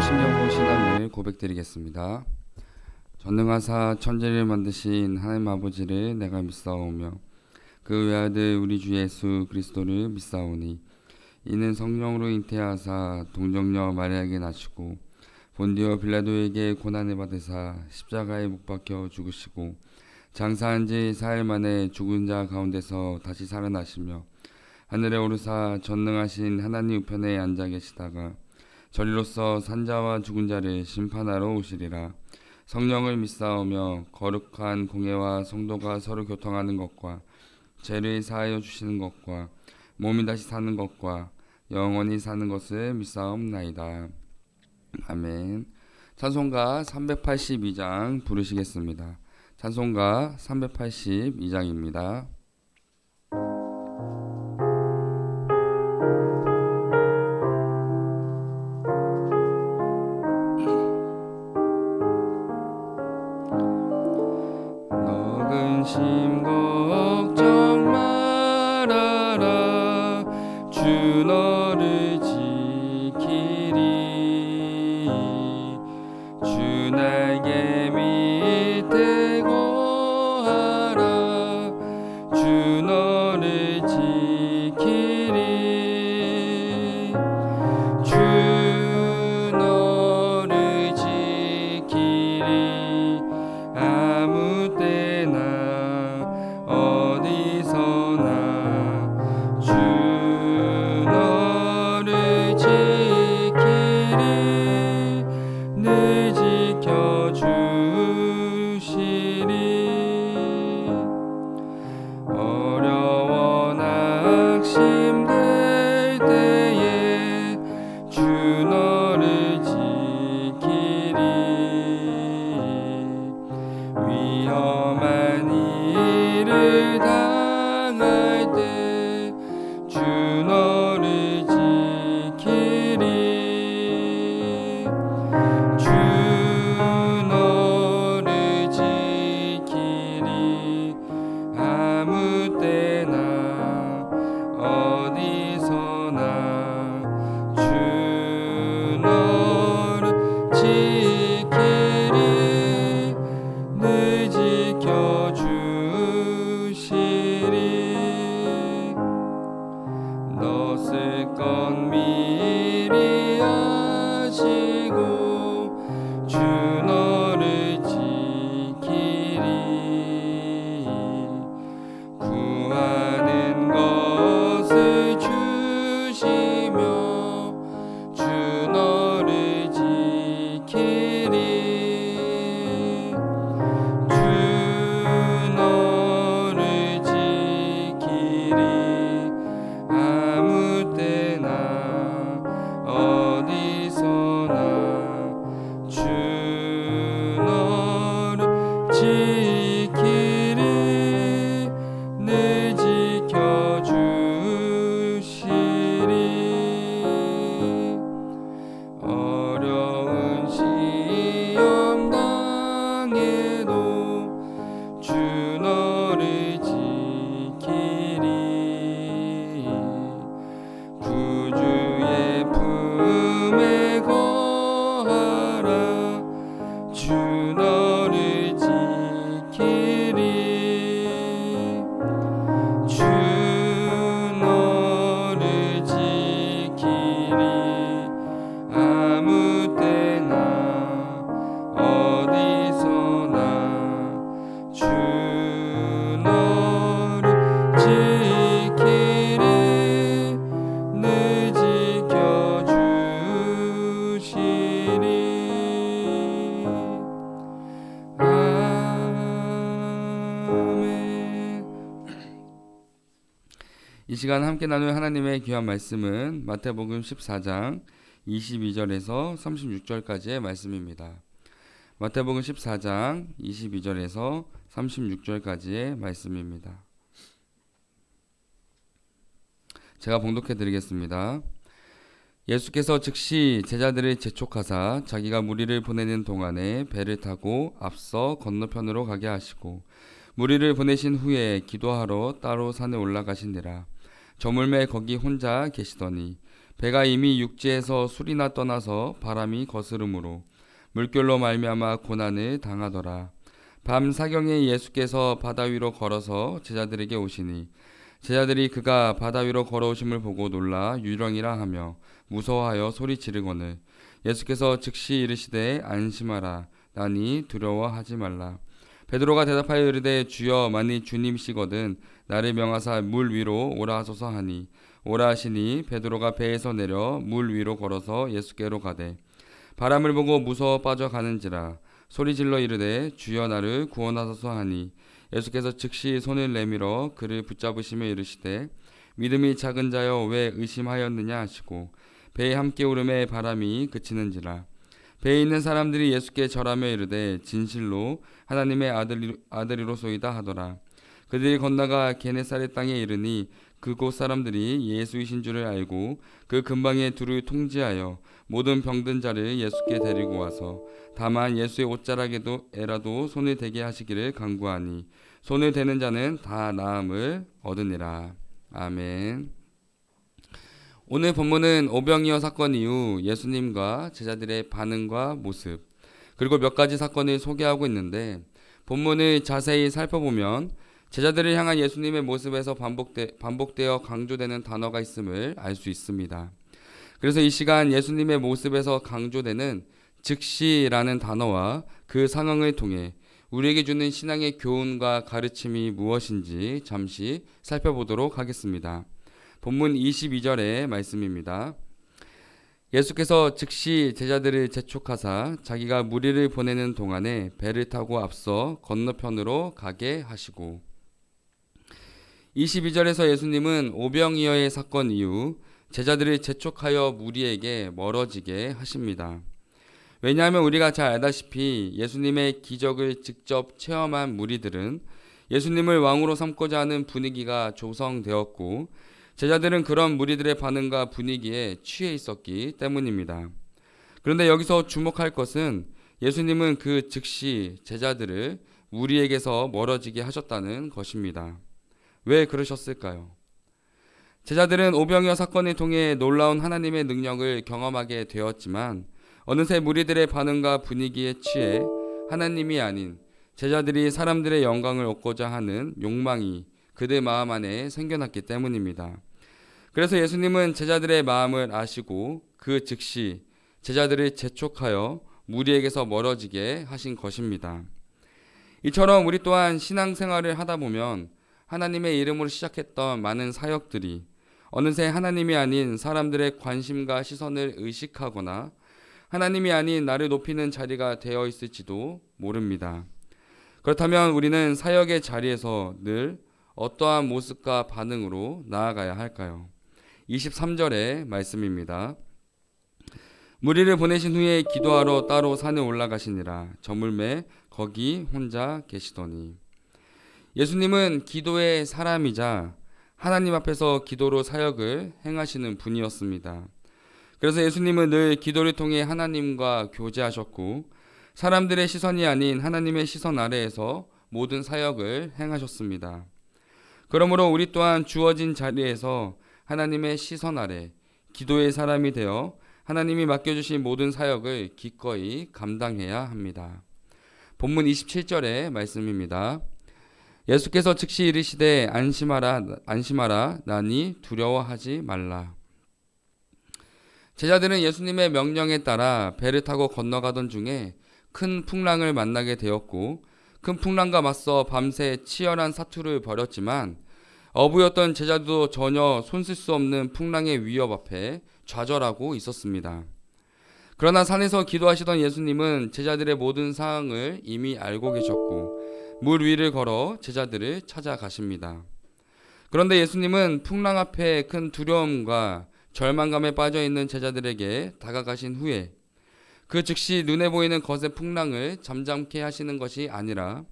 신령고 신앙을 고백드리겠습니다. 전능하사 천지를 만드신 하나님 아버지를 내가 믿사오며 그 외아들 우리 주 예수 그리스도를 믿사오니 이는 성령으로 잉태하사 동정녀 마리아에게 나시고 본디오 빌라도에게 고난을 받으사 십자가에 못 박혀 죽으시고 장사한 지 4일 만에 죽은 자 가운데서 다시 살아나시며 하늘에 오르사 전능하신 하나님 우편에 앉아 계시다가 저리로서 산자와 죽은 자를 심판하러 오시리라. 성령을 믿사오며 거룩한 공회와 성도가 서로 교통하는 것과 죄를 사하여 주시는 것과 몸이 다시 사는 것과 영원히 사는 것을 믿사옵나이다. 아멘. 찬송가 382장 부르시겠습니다. 찬송가 382장입니다. 심 걱정 말아라 주 너를 지키리 주 날개 밑에 거하라 주 너를 지키리 주 너를 지키리 아무 때나 어디서나 주 너를 지키리 늘 지켜주시리 어려워 낙심될 때에 주 너를 지키리 위험한 일을 당할 때 주 너를 지키리 주 너를 지키리 아무 때나 어디서나 주 너를 지키리 늘 지켜주시리 넣었을 건 미리 아시고 주 너를 지키리 구하는 것을 주시며 주 너를 지키리 주 너를 지키리 아무 때나 어디서나 주 너를 지키리 늘 지켜주시리 어려운 시험 당해도 주 너를 지키리 구주의 품에 거하라 주 너를 지키리 주 너를 지키리 아무 때나 어디서나 주 너를 지키리 늘 지켜주시리 아멘. 이 시간 함께 나눌 하나님의 귀한 말씀은 마태복음 14장 22절에서 36절까지의 말씀입니다. 마태복음 14장 22절에서 36절까지의 말씀입니다. 제가 봉독해 드리겠습니다. 예수께서 즉시 제자들을 재촉하사 자기가 무리를 보내는 동안에 배를 타고 앞서 건너편으로 가게 하시고 무리를 보내신 후에 기도하러 따로 산에 올라가시니라. 저물매 거기 혼자 계시더니 배가 이미 육지에서 술이나 떠나서 바람이 거스름으로 물결로 말미암아 고난을 당하더라. 밤 사경에 예수께서 바다 위로 걸어서 제자들에게 오시니 제자들이 그가 바다 위로 걸어오심을 보고 놀라 유령이라 하며 무서워하여 소리 지르거늘 예수께서 즉시 이르시되 안심하라 나니 두려워하지 말라. 베드로가 대답하여 이르되 주여 만일 주님이시거든 나를 명하사 물 위로 오라 하소서 하니 오라 하시니 베드로가 배에서 내려 물 위로 걸어서 예수께로 가되 바람을 보고 무서워 빠져가는지라 소리질러 이르되 주여 나를 구원하소서 하니 예수께서 즉시 손을 내밀어 그를 붙잡으시며 이르시되 믿음이 작은 자여 왜 의심하였느냐 하시고 배에 함께 오름에 바람이 그치는지라. 배에 있는 사람들이 예수께 절하며 이르되 진실로 하나님의 아들이로소이다 하더라. 그들이 건너가 게네사렛 땅에 이르니 그곳 사람들이 예수이신 줄을 알고 그 근방에 두루 통지하여 모든 병든 자를 예수께 데리고 와서 다만 예수의 옷자락에라도 손을 대게 하시기를 간구하니 손을 대는 자는 다 나음을 얻으니라. 아멘. 오늘 본문은 오병이어 사건 이후 예수님과 제자들의 반응과 모습 그리고 몇 가지 사건을 소개하고 있는데 본문을 자세히 살펴보면 제자들을 향한 예수님의 모습에서 반복되어 강조되는 단어가 있음을 알 수 있습니다. 그래서 이 시간 예수님의 모습에서 강조되는 즉시라는 단어와 그 상황을 통해 우리에게 주는 신앙의 교훈과 가르침이 무엇인지 잠시 살펴보도록 하겠습니다. 본문 22절의 말씀입니다. 예수께서 즉시 제자들을 재촉하사 자기가 무리를 보내는 동안에 배를 타고 앞서 건너편으로 가게 하시고 22절에서 예수님은 오병이어의 사건 이후 제자들을 재촉하여 무리에게 멀어지게 하십니다. 왜냐하면 우리가 잘 알다시피 예수님의 기적을 직접 체험한 무리들은 예수님을 왕으로 삼고자 하는 분위기가 조성되었고 제자들은 그런 무리들의 반응과 분위기에 취해 있었기 때문입니다. 그런데 여기서 주목할 것은 예수님은 그 즉시 제자들을 무리에게서 멀어지게 하셨다는 것입니다. 왜 그러셨을까요? 제자들은 오병이어 사건을 통해 놀라운 하나님의 능력을 경험하게 되었지만 어느새 무리들의 반응과 분위기에 취해 하나님이 아닌 제자들이 사람들의 영광을 얻고자 하는 욕망이 그들 마음 안에 생겨났기 때문입니다. 그래서 예수님은 제자들의 마음을 아시고 그 즉시 제자들을 재촉하여 무리에게서 멀어지게 하신 것입니다. 이처럼 우리 또한 신앙생활을 하다 보면 하나님의 이름으로 시작했던 많은 사역들이 어느새 하나님이 아닌 사람들의 관심과 시선을 의식하거나 하나님이 아닌 나를 높이는 자리가 되어 있을지도 모릅니다. 그렇다면 우리는 사역의 자리에서 늘 어떠한 모습과 반응으로 나아가야 할까요? 23절의 말씀입니다. 무리를 보내신 후에 기도하러 따로 산에 올라가시니라. 저물매 거기 혼자 계시더니. 예수님은 기도의 사람이자 하나님 앞에서 기도로 사역을 행하시는 분이었습니다. 그래서 예수님은 늘 기도를 통해 하나님과 교제하셨고 사람들의 시선이 아닌 하나님의 시선 아래에서 모든 사역을 행하셨습니다. 그러므로 우리 또한 주어진 자리에서 하나님의 시선 아래 기도의 사람이 되어 하나님이 맡겨주신 모든 사역을 기꺼이 감당해야 합니다. 본문 27절의 말씀입니다. 예수께서 즉시 이르시되 안심하라 나니 두려워하지 말라. 제자들은 예수님의 명령에 따라 배를 타고 건너가던 중에 큰 풍랑을 만나게 되었고 큰 풍랑과 맞서 밤새 치열한 사투를 벌였지만 어부였던 제자들도 전혀 손쓸 수 없는 풍랑의 위협 앞에 좌절하고 있었습니다. 그러나 산에서 기도하시던 예수님은 제자들의 모든 상황을 이미 알고 계셨고 물 위를 걸어 제자들을 찾아가십니다. 그런데 예수님은 풍랑 앞에 큰 두려움과 절망감에 빠져있는 제자들에게 다가가신 후에 그 즉시 눈에 보이는 거센 풍랑을 잠잠케 하시는 것이 아니라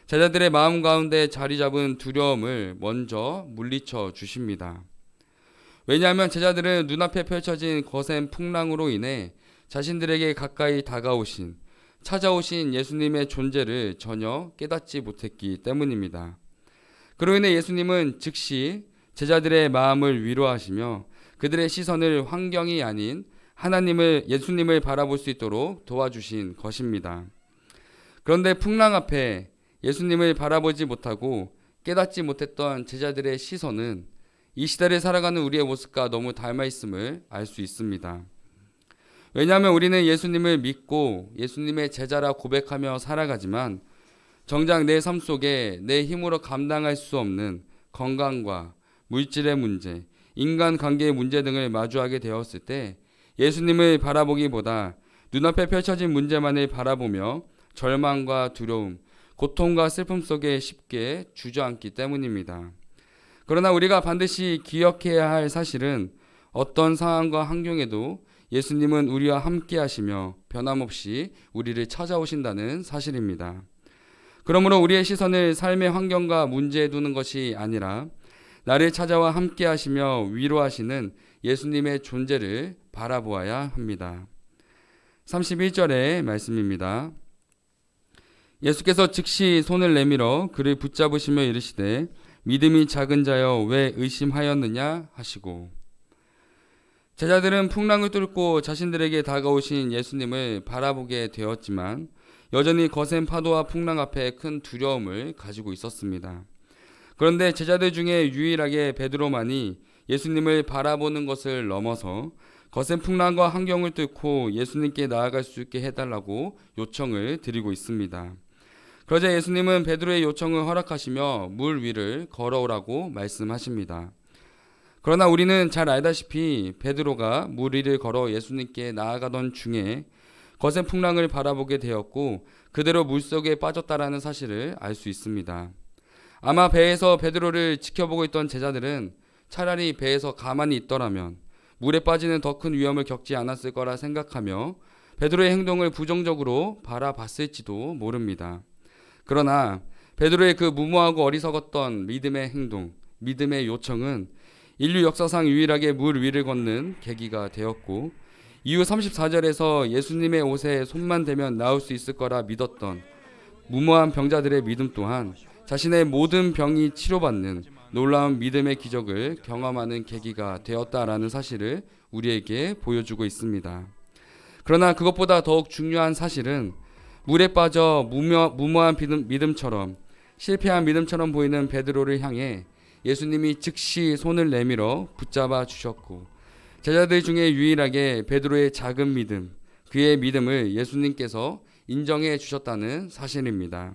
제자들의 마음 가운데 자리 잡은 두려움을 먼저 물리쳐 주십니다. 왜냐하면 제자들은 눈앞에 펼쳐진 거센 풍랑으로 인해 자신들에게 가까이 찾아오신 예수님의 존재를 전혀 깨닫지 못했기 때문입니다. 그로 인해 예수님은 즉시 제자들의 마음을 위로하시며 그들의 시선을 환경이 아닌 예수님을 바라볼 수 있도록 도와주신 것입니다. 그런데 풍랑 앞에 예수님을 바라보지 못하고 깨닫지 못했던 제자들의 시선은 이 시대를 살아가는 우리의 모습과 너무 닮아 있음을 알 수 있습니다. 왜냐하면 우리는 예수님을 믿고 예수님의 제자라 고백하며 살아가지만 정작 내 삶 속에 내 힘으로 감당할 수 없는 건강과 물질의 문제, 인간관계의 문제 등을 마주하게 되었을 때 예수님을 바라보기보다 눈앞에 펼쳐진 문제만을 바라보며 절망과 두려움, 고통과 슬픔 속에 쉽게 주저앉기 때문입니다. 그러나 우리가 반드시 기억해야 할 사실은 어떤 상황과 환경에도 예수님은 우리와 함께 하시며 변함없이 우리를 찾아오신다는 사실입니다. 그러므로 우리의 시선을 삶의 환경과 문제에 두는 것이 아니라 나를 찾아와 함께 하시며 위로하시는 예수님의 존재를 바라보아야 합니다. 31절의 말씀입니다. 예수께서 즉시 손을 내밀어 그를 붙잡으시며 이르시되 믿음이 작은 자여 왜 의심하였느냐 하시고, 제자들은 풍랑을 뚫고 자신들에게 다가오신 예수님을 바라보게 되었지만 여전히 거센 파도와 풍랑 앞에 큰 두려움을 가지고 있었습니다. 그런데 제자들 중에 유일하게 베드로만이 예수님을 바라보는 것을 넘어서 거센 풍랑과 환경을 뚫고 예수님께 나아갈 수 있게 해달라고 요청을 드리고 있습니다. 그러자 예수님은 베드로의 요청을 허락하시며 물 위를 걸어오라고 말씀하십니다. 그러나 우리는 잘 알다시피 베드로가 물 위를 걸어 예수님께 나아가던 중에 거센 풍랑을 바라보게 되었고 그대로 물속에 빠졌다라는 사실을 알 수 있습니다. 아마 배에서 베드로를 지켜보고 있던 제자들은 차라리 배에서 가만히 있더라면 물에 빠지는 더 큰 위험을 겪지 않았을 거라 생각하며 베드로의 행동을 부정적으로 바라봤을지도 모릅니다. 그러나 베드로의 그 무모하고 어리석었던 믿음의 행동, 믿음의 요청은 인류 역사상 유일하게 물 위를 걷는 계기가 되었고 이후 34절에서 예수님의 옷에 손만 대면 나을 수 있을 거라 믿었던 무모한 병자들의 믿음 또한 자신의 모든 병이 치료받는 놀라운 믿음의 기적을 경험하는 계기가 되었다라는 사실을 우리에게 보여주고 있습니다. 그러나 그것보다 더욱 중요한 사실은 물에 빠져 무모한 믿음처럼 실패한 믿음처럼 보이는 베드로를 향해 예수님이 즉시 손을 내밀어 붙잡아 주셨고 제자들 중에 유일하게 베드로의 작은 믿음, 그의 믿음을 예수님께서 인정해 주셨다는 사실입니다.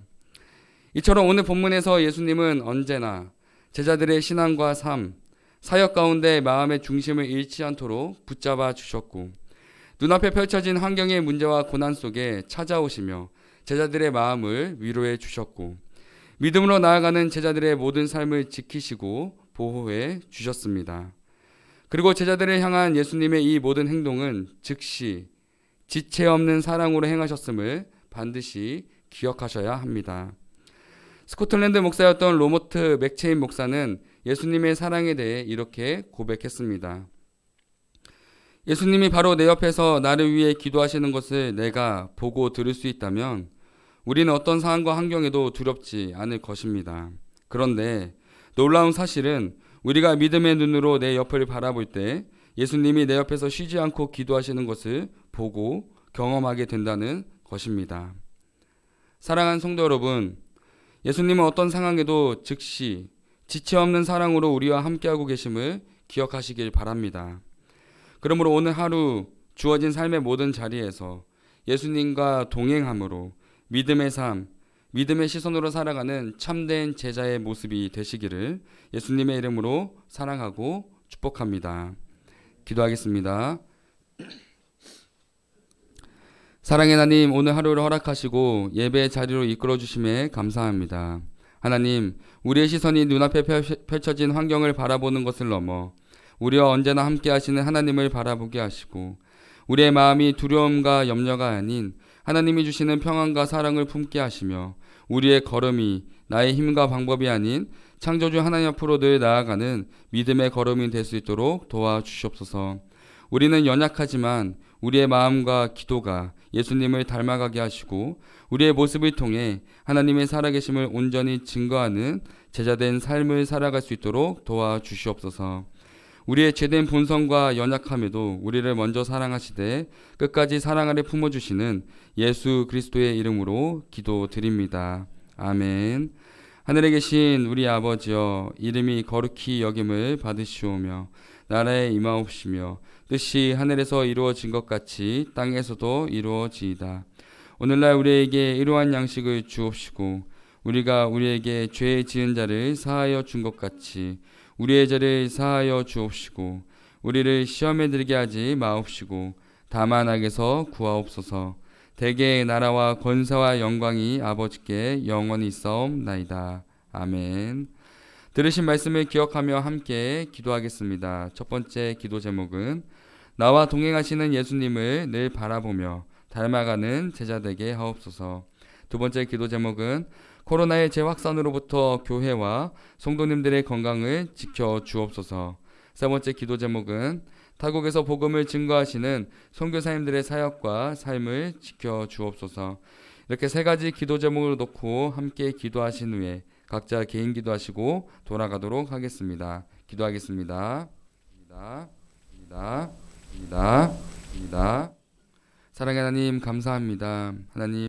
이처럼 오늘 본문에서 예수님은 언제나 제자들의 신앙과 삶, 사역 가운데 마음의 중심을 잃지 않도록 붙잡아 주셨고 눈앞에 펼쳐진 환경의 문제와 고난 속에 찾아오시며 제자들의 마음을 위로해 주셨고 믿음으로 나아가는 제자들의 모든 삶을 지키시고 보호해 주셨습니다. 그리고 제자들을 향한 예수님의 이 모든 행동은 즉시 지체 없는 사랑으로 행하셨음을 반드시 기억하셔야 합니다. 스코틀랜드 목사였던 로버트 맥체인 목사는 예수님의 사랑에 대해 이렇게 고백했습니다. 예수님이 바로 내 옆에서 나를 위해 기도하시는 것을 내가 보고 들을 수 있다면 우리는 어떤 상황과 환경에도 두렵지 않을 것입니다. 그런데 놀라운 사실은 우리가 믿음의 눈으로 내 옆을 바라볼 때 예수님이 내 옆에서 쉬지 않고 기도하시는 것을 보고 경험하게 된다는 것입니다. 사랑하는 성도 여러분, 예수님은 어떤 상황에도 즉시 지체 없는 사랑으로 우리와 함께하고 계심을 기억하시길 바랍니다. 그러므로 오늘 하루 주어진 삶의 모든 자리에서 예수님과 동행함으로 믿음의 삶, 믿음의 시선으로 살아가는 참된 제자의 모습이 되시기를 예수님의 이름으로 사랑하고 축복합니다. 기도하겠습니다. 사랑의 하나님, 오늘 하루를 허락하시고 예배의 자리로 이끌어 주심에 감사합니다. 하나님, 우리의 시선이 눈앞에 펼쳐진 환경을 바라보는 것을 넘어 우리와 언제나 함께 하시는 하나님을 바라보게 하시고 우리의 마음이 두려움과 염려가 아닌 하나님이 주시는 평안과 사랑을 품게 하시며 우리의 걸음이 나의 힘과 방법이 아닌 창조주 하나님 앞으로 늘 나아가는 믿음의 걸음이 될 수 있도록 도와주시옵소서. 우리는 연약하지만 우리의 마음과 기도가 예수님을 닮아가게 하시고 우리의 모습을 통해 하나님의 살아계심을 온전히 증거하는 제자된 삶을 살아갈 수 있도록 도와주시옵소서. 우리의 죄된 본성과 연약함에도 우리를 먼저 사랑하시되 끝까지 사랑 아래 품어주시는 예수 그리스도의 이름으로 기도드립니다. 아멘. 하늘에 계신 우리 아버지여, 이름이 거룩히 여김을 받으시오며 나라에 임하옵시며 뜻이 하늘에서 이루어진 것 같이 땅에서도 이루어지이다. 오늘날 우리에게 일용할 양식을 주옵시고 우리가 우리에게 죄 지은 자를 사하여 준 것 같이 우리의 죄를 사하여 주옵시고 우리를 시험에 들게 하지 마옵시고 다만 악에서 구하옵소서. 대개의 나라와 권세와 영광이 아버지께 영원히 있사옵나이다. 아멘. 들으신 말씀을 기억하며 함께 기도하겠습니다. 첫 번째 기도 제목은 나와 동행하시는 예수님을 늘 바라보며 닮아가는 제자 되게 하옵소서. 두 번째 기도 제목은 코로나의 재확산으로부터 교회와 성도님들의 건강을 지켜 주옵소서. 세 번째 기도 제목은 타국에서 복음을 증거하시는 선교사님들의 사역과 삶을 지켜 주옵소서. 이렇게 세 가지 기도 제목을 놓고 함께 기도하신 후에 각자 개인 기도하시고 돌아가도록 하겠습니다. 기도하겠습니다. 사랑의 하나님 감사합니다. 하나님